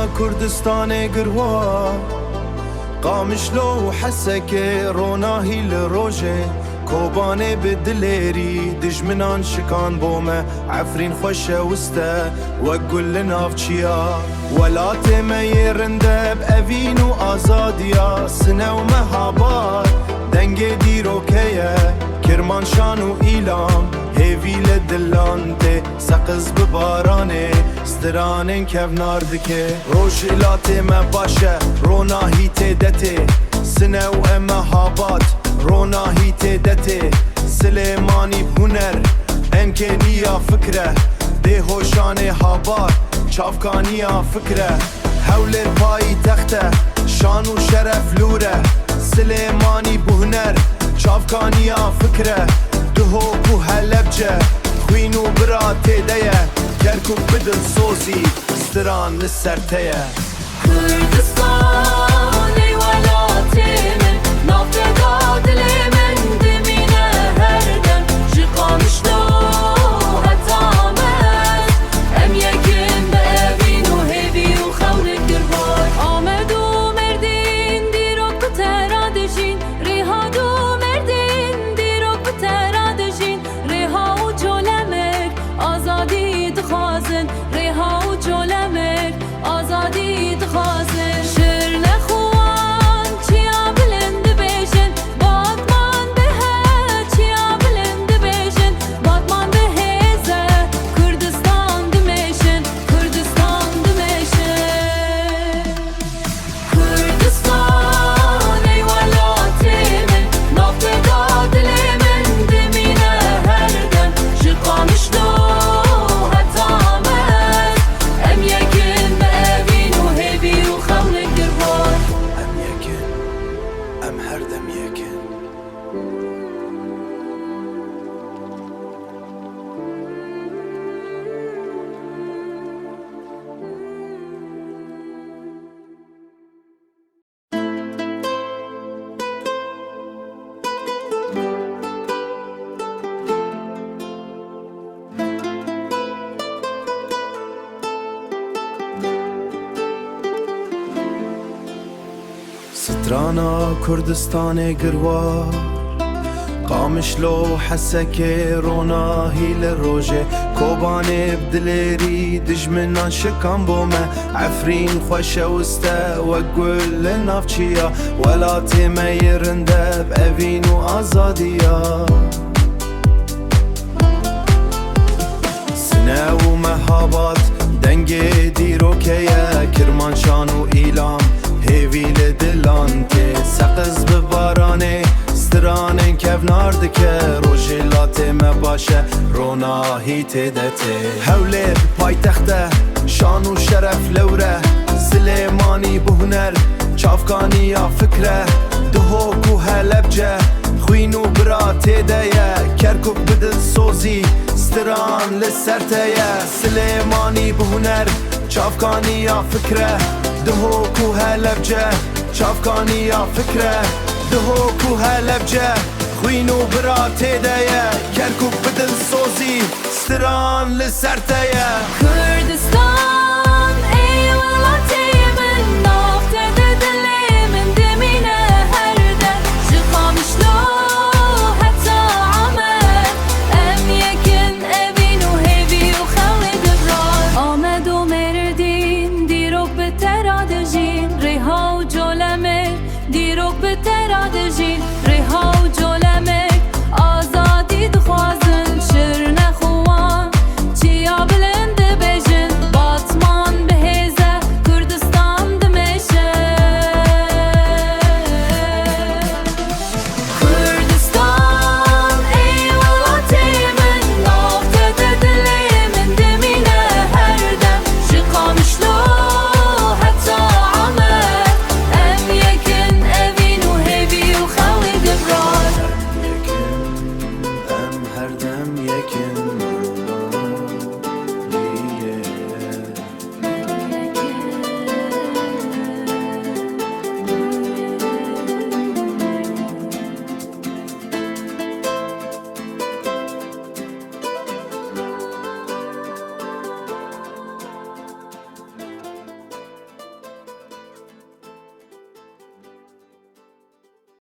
سترانا كردستان قروا قامشلو حسك روناهي لروجه كوباني بدليري دجمنان شكان بومه عفرين خوشه وسته وقل لناف چيا ولا تميرنده بأفين وآزاديا سنه ومهابات دنگ ديروكيه كرمانشان وإيلام هيفي لدلانته سقز ببارانه سترانن كيف ناردكه روش إلاتي ما باشه روناهي تدته سنه ومهابات روناهي تدته سليماني بهنر امكانية فكرة دهوشاني هابار چافکانیا فکره حول پای تخته شان و شرف لوره سلیمانی بهنر چافکانیا فکره دهو کو هلبجه خوین و برا تیده کرکو بدل سوزی ستران لسرته كردستان ولاتی من نافته دادلی من دمینه هردم جی قامشلو هتامد هم یکم بابین و هیوی و خورک دربار آمد و مردین دیروک بترادشین ریها دو مردین دیروک بترادشین ریها و جولمک آزادی دخوازن ریها و جولمک آزادی دخوازن شر نخوان چیا بلند بیشن باتمان به چیا بلند بیشن باتمان به هزه کردستان دمیشن کردستان دمیشن کردستان ای ولاتی من نافته دادلی من دمینه هردم جی قامشلو هتامد ام یکن بابین و هیوی و خولک دربار ام یکن ام هردم یکن سترانا كردستان قروار قامشلو حسك روناهي للروجه كوباني بدليري دجمنان شكان بومه عفرين خوشه وسته وقل لنافچيا ولا تميرنده بأفين وآزاديا سنه ومهابات دنگ ديروكيه كرمانشان وإيلام هیوی لدلانته سقز ببارانه سترانن کف ناردکه روژلاته مباشه روناهی تدته حول پای تخته شان و شرف لوره سلیمانی بهنر چافکانیا فکره دهو کو هلبجه خوین و برا تیده کرکو بدل سوزی ستران لسرته سلیمانی بهنر چافکانیا فکره دهو کو هلبجه چافکانیا فکره دهو کو هلبجه خوین و برا تیده کرکو بدل سوزی ستران لسرته کردستان